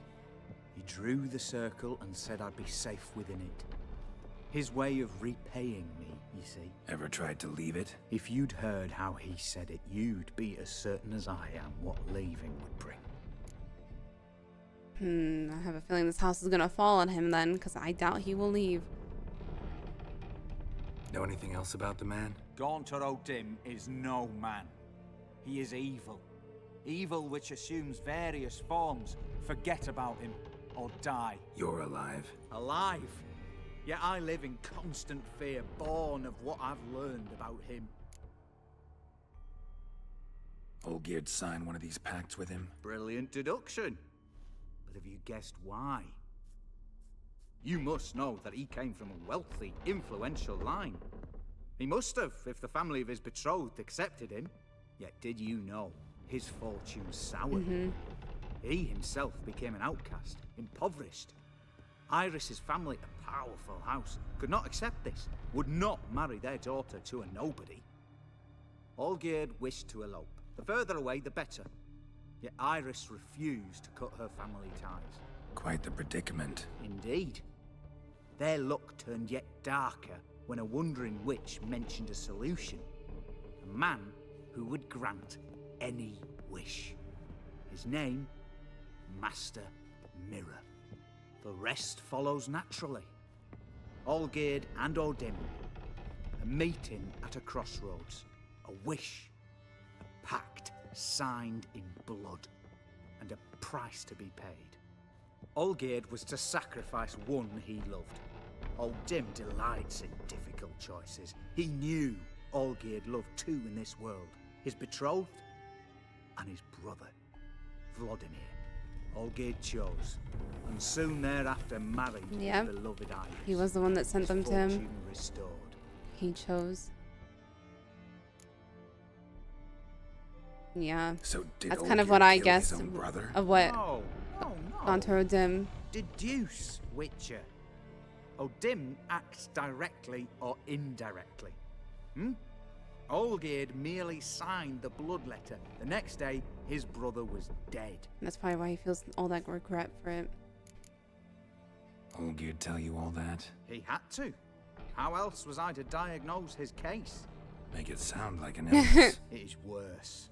He drew the circle and said I'd be safe within it. His way of repaying me, you see. Ever tried to leave it? If you'd heard how he said it, you'd be as certain as I am what leaving would bring. I have a feeling this house is gonna fall on him then, because I doubt he will leave. Know anything else about the man? Gaunter O'Dim is no man. He is evil. Evil which assumes various forms. Forget about him, or die. You're alive. Alive? Yet I live in constant fear, born of what I've learned about him. Olgierd signed one of these pacts with him? Brilliant deduction. But have you guessed why? You must know that he came from a wealthy, influential line. He must have, if the family of his betrothed accepted him. Yet did you know his fortune soured? He himself became an outcast, impoverished. Iris's family, a powerful house, could not accept this, would not marry their daughter to a nobody. Olgierd wished to elope. The further away, the better. Yet Iris refused to cut her family ties. Quite the predicament. Indeed. Their luck turned yet darker when a wandering witch mentioned a solution. A man who would grant any wish. His name, Master Mirror. The rest follows naturally. Olgierd and O'Dim, a meeting at a crossroads, a wish, a pact signed in blood, and a price to be paid. Olgierd was to sacrifice one he loved. O'Dim delights in difficult choices. He knew Olgierd loved two in this world, his betrothed and his brother, Vladimir. Olgierd chose, and soon thereafter married his beloved Iris. He was the one that sent them to him. Fortune restored. He chose. Yeah. So did that's old kind of Gear what I kill his guessed own brother? of what No, no. Gaunter O'Dim. Deduce, Witcher. O'Dim acts directly or indirectly. Olgierd merely signed the blood letter. The next day, his brother was dead. That's probably why he feels all that regret for it. Olgierd tell you all that? He had to. How else was I to diagnose his case? Make it sound like an illness. It is worse.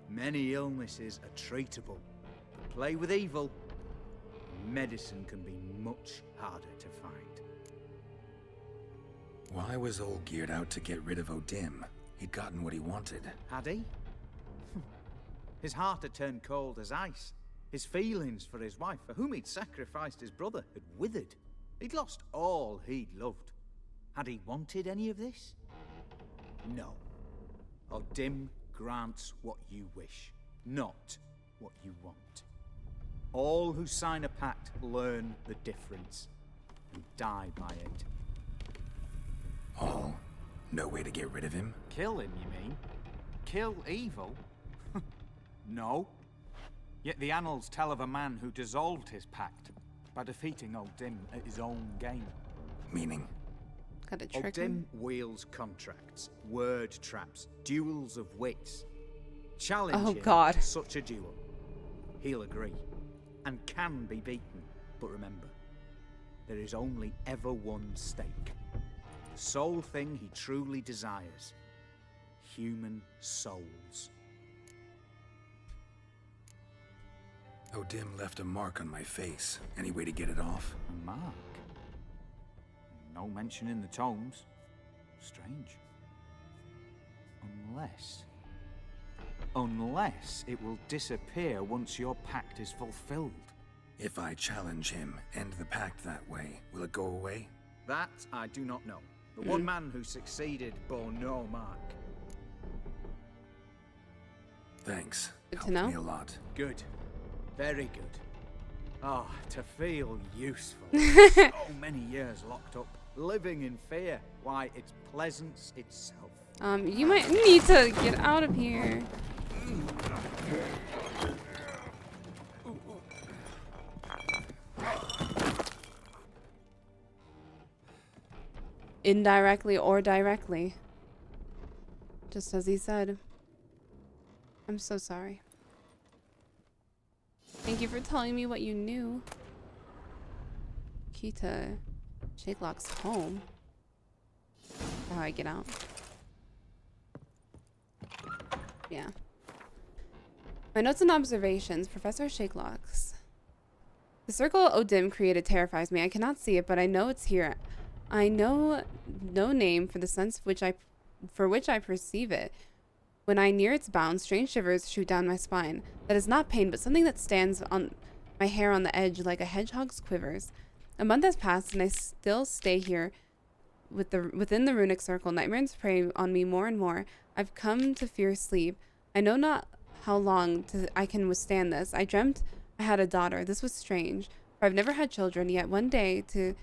Many illnesses are treatable. Play with evil, medicine can be much harder to find. Why was Olgierd out to get rid of O'Dim? He'd gotten what he wanted. Had he? His heart had turned cold as ice. His feelings for his wife, for whom he'd sacrificed his brother, had withered. He'd lost all he'd loved. Had he wanted any of this? No. O'Dim grants what you wish, not what you want. All who sign a pact learn the difference and die by it. All? No way to get rid of him? Kill him, you mean? Kill evil? No. Yet the annals tell of a man who dissolved his pact by defeating O'Dim at his own game. Meaning? Gotta trick him. O'Dim wields contracts, word traps, duels of wits. Challenge him to such a duel. He'll agree, and can be beaten. But remember, there is only ever one stake. The sole thing he truly desires. Human souls. O'Dim left a mark on my face. Any way to get it off? A mark? No mention in the tomes. Strange. Unless it will disappear once your pact is fulfilled. If I challenge him, end the pact that way, will it go away? That I do not know. The one man who succeeded bore no mark. Thanks. Good to Helped know. me a lot. Good. Very good. Oh, to feel useful. So many years locked up, living in fear. Why, it's pleasance itself. You might need to get out of here. Indirectly or directly. Just as he said. I'm so sorry. Thank you for telling me what you knew. Key to Shakeslock's home. How I get out. Yeah. My notes and observations, Professor Shakeslock's. The circle O'Dim created terrifies me. I cannot see it, but I know it's here. I know no name for the sense for which I perceive it. When I near its bounds, strange shivers shoot down my spine. That is not pain, but something that stands on my hair on the edge like a hedgehog's quivers. A month has passed, and I still stay here within the runic circle. Nightmares prey on me more and more. I've come to fear sleep. I know not how long I can withstand this. I dreamt I had a daughter. This was strange, for I've never had children, yet one day to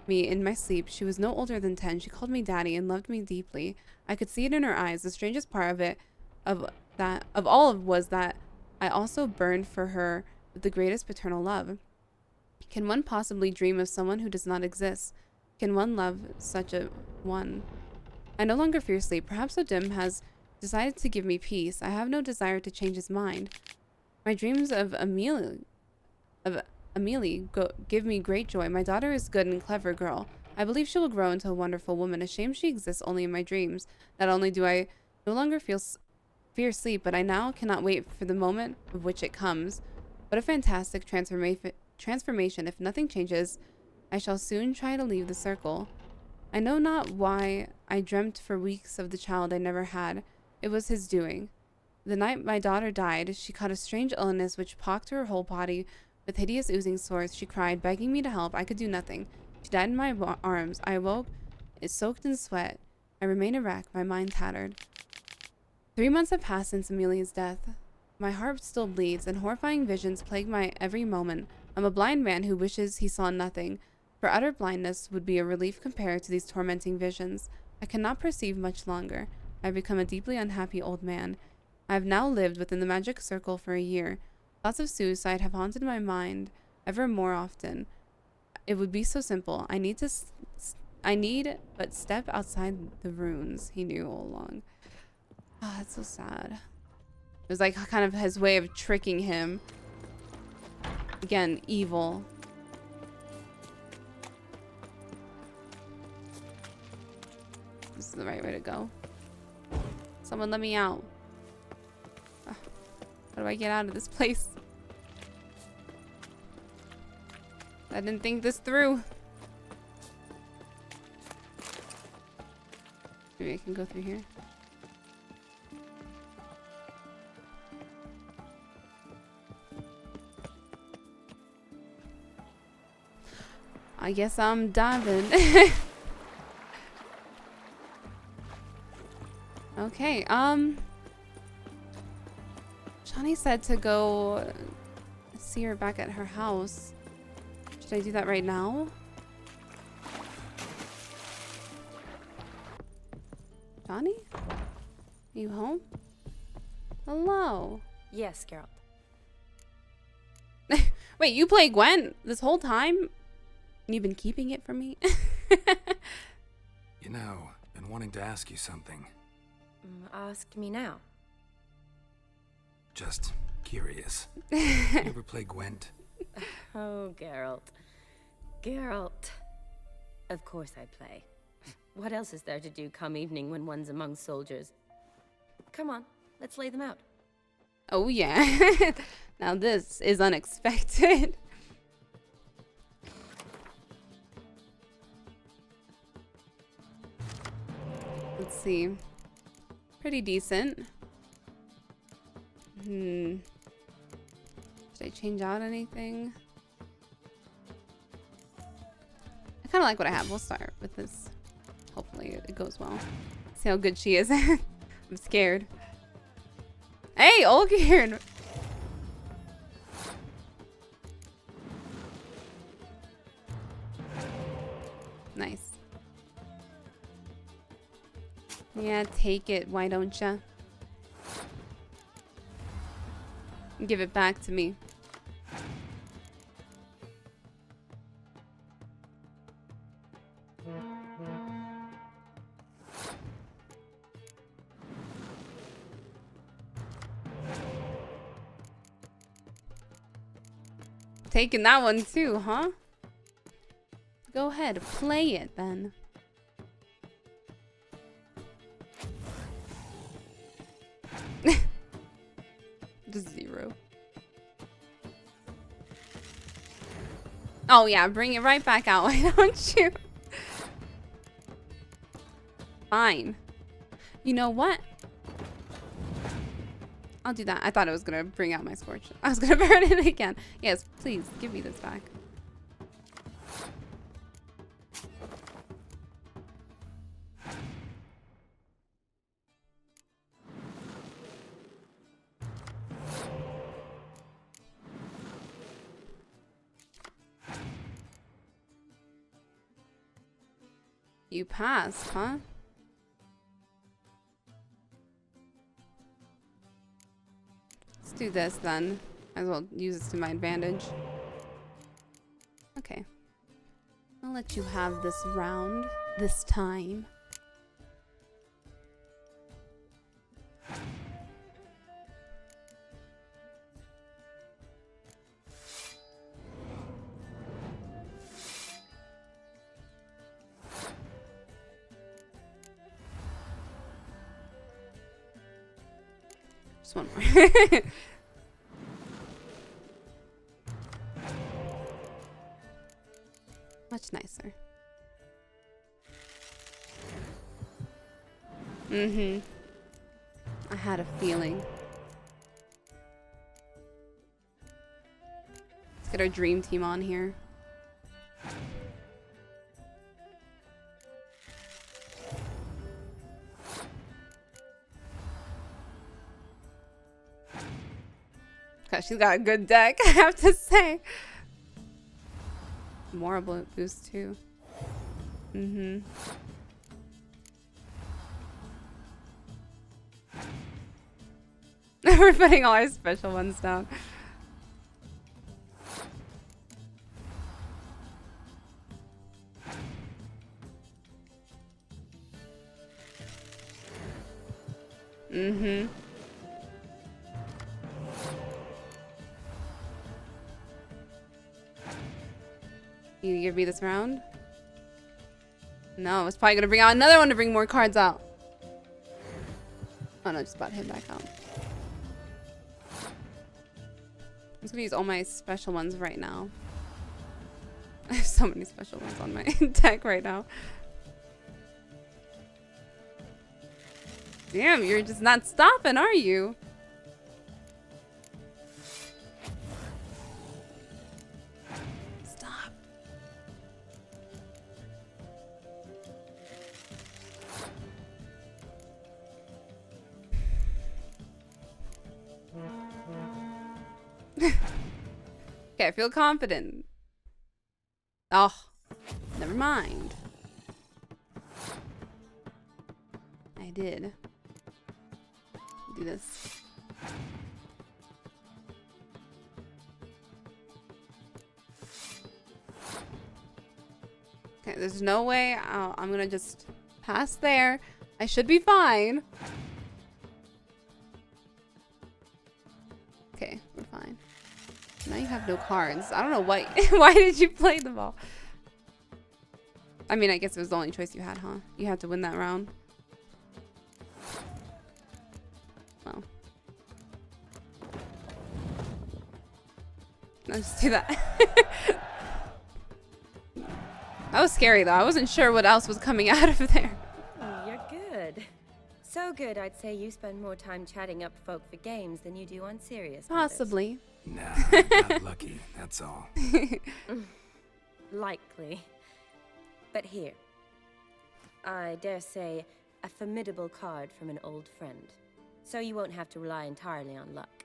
me in my sleep, she was no older than 10. She called me daddy and loved me deeply. I could see it in her eyes. The strangest part of it, was that I also burned for her with the greatest paternal love. Can one possibly dream of someone who does not exist? Can one love such a one? I no longer fear sleep. Perhaps O'Dim has decided to give me peace. I have no desire to change his mind. My dreams of Amelie give me great joy. My daughter is good and clever girl. I believe she will grow into a wonderful woman. A shame she exists only in my dreams. Not only do I no longer fear sleep, but I now cannot wait for the moment of which it comes. What a fantastic transformation. If nothing changes, I shall soon try to leave the circle. I know not why I dreamt for weeks of the child I never had. It was his doing. The night my daughter died, she caught a strange illness which pocked her whole body with hideous oozing sores. She cried, begging me to help. I could do nothing. She died in my arms. I awoke, soaked in sweat. I remain a wreck, my mind tattered. 3 months have passed since Amelia's death. My heart still bleeds, and horrifying visions plague my every moment. I'm a blind man who wishes he saw nothing, for utter blindness would be a relief compared to these tormenting visions. I cannot perceive much longer. I have become a deeply unhappy old man. I have now lived within the magic circle for a year. Thoughts of suicide have haunted my mind ever more often. It would be so simple. I need but step outside the runes. He knew all along. Ah, that's so sad. It was like kind of his way of tricking him. Again, evil. This is the right way to go. Someone let me out. How do I get out of this place? I didn't think this through. Maybe I can go through here. I guess I'm diving. Okay, Shani said to go see her back at her house. Should I do that right now? Shani? Are you home? Hello. Yes, Geralt. Wait, you play Gwen this whole time? And you've been keeping it from me? You know, been wanting to ask you something. Ask me now. Just curious. You ever play Gwent? Oh, Geralt. Geralt. Of course I play. What else is there to do come evening when one's among soldiers? Come on, let's lay them out. Oh yeah. Now this is unexpected. Let's see. Pretty decent. Should I change out anything? I kind of like what I have. We'll start with this. Hopefully it goes well. See how good she is. I'm scared. Hey, Olgierd! Nice. Yeah, take it. Why don't ya? Give it back to me. Taking that one too, huh? Go ahead, play it then. Just 0. Oh yeah, bring it right back out. Why don't you? Fine. You know what? I'll do that. I thought it was gonna bring out my Scorch. I was gonna burn it again. Yes, please give me this back. You passed, huh? Let's do this then. Might as well use this to my advantage. Okay. I'll let you have this round this time. Just one more. Much nicer. I had a feeling. Let's get our dream team on here. God, she's got a good deck, I have to say. More boost too. We're putting all our special ones down. Mm-hmm. You give me this round? No, it's probably gonna bring out another one to bring more cards out. Oh no, just brought him back out. I'm just gonna use all my special ones right now. I have so many special ones on my deck right now. Damn, you're just not stopping, are you? Stop. Okay, I feel confident. Oh, never mind. I did. Do this. Okay, there's no way I'm gonna just pass there. I should be fine. Okay, we're fine. Now you have no cards. I don't know why. Why did you play them all? I mean, I guess it was the only choice you had, huh? You had to win that round. Well. No, just do that. That was scary, though. I wasn't sure what else was coming out of there. Oh, you're good. So good, I'd say you spend more time chatting up folk for games than you do on serious matters. Possibly. Nah, I got lucky, that's all. Likely. But here. I dare say a formidable card from an old friend. So you won't have to rely entirely on luck.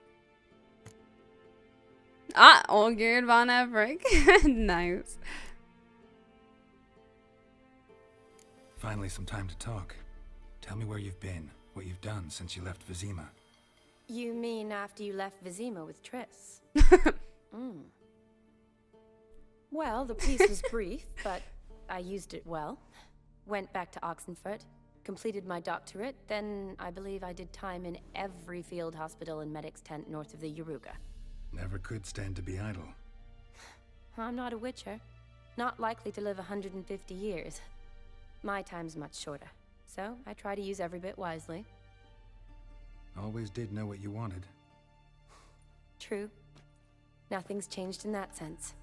Ah, Olgierd von Everett. Nice. Finally, some time to talk. Tell me where you've been, what you've done since you left Vizima. You mean after you left Vizima with Triss? Well, the peace was brief, but I used it well. Went back to Oxenfurt, completed my doctorate, then I believe I did time in every field hospital and medic's tent north of the Yaruga. Never could stand to be idle. I'm not a witcher. Not likely to live 150 years. My time's much shorter, so I try to use every bit wisely. Always did know what you wanted. True. Nothing's changed in that sense.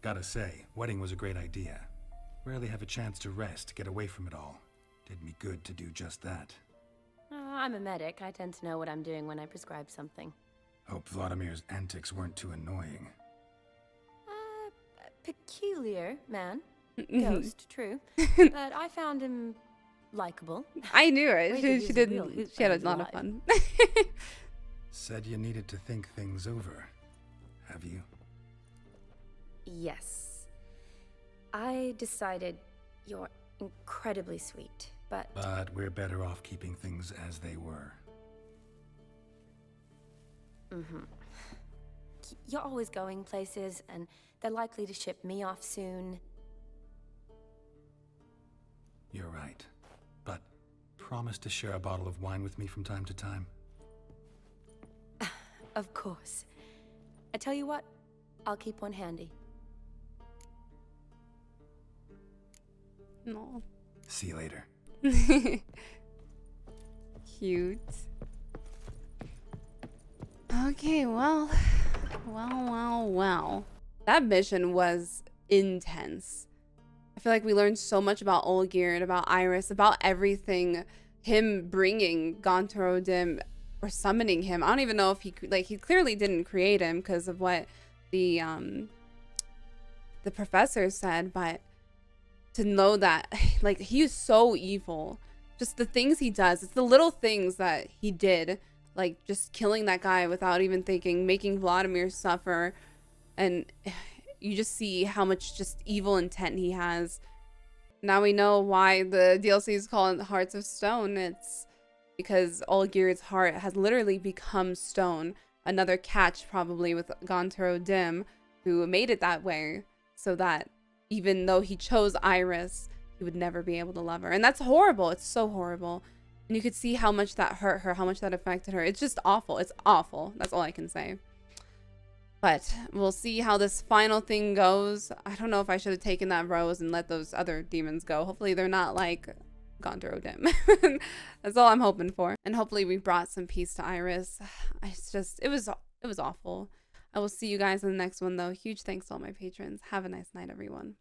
Gotta say, wedding was a great idea. Rarely have a chance to rest, get away from it all. Did me good to do just that. I'm a medic. I tend to know what I'm doing when I prescribe something. Hope Vladimir's antics weren't too annoying. Peculiar man. Ghost, true. But I found him likable. I knew it. Way to She use a did. real hoot She had a when he's lot of alive. fun. Said you needed to think things over. Have you? Yes. I decided you're incredibly sweet, but... But we're better off keeping things as they were. You're always going places, and they're likely to ship me off soon. You're right. But promise to share a bottle of wine with me from time to time. Of course. I tell you what, I'll keep one handy. No. See you later. Cute. Okay, well. That mission was intense. I feel like we learned so much about Olgierd, about Iris, about everything. Him bringing Gaunter Odim or summoning him. I don't even know if he clearly didn't create him because of what the professor said, but to know that like he is so evil. Just the things he does, it's the little things that he did, like just killing that guy without even thinking, making Vladimir suffer, and you just see how much just evil intent he has. Now we know why the DLC is called Hearts of Stone. It's because Olgierd's heart has literally become stone. Another catch probably with Gaunter Dim, who made it that way, so that even though he chose Iris, he would never be able to love her. And that's horrible. It's so horrible. And you could see how much that hurt her, how much that affected her. It's just awful. It's awful. That's all I can say. But we'll see how this final thing goes. I don't know if I should have taken that rose and let those other demons go. Hopefully they're not like Gaunter Dim. That's all I'm hoping for. And hopefully we brought some peace to Iris. It was awful. I will see you guys in the next one though. Huge thanks to all my patrons. Have a nice night, everyone.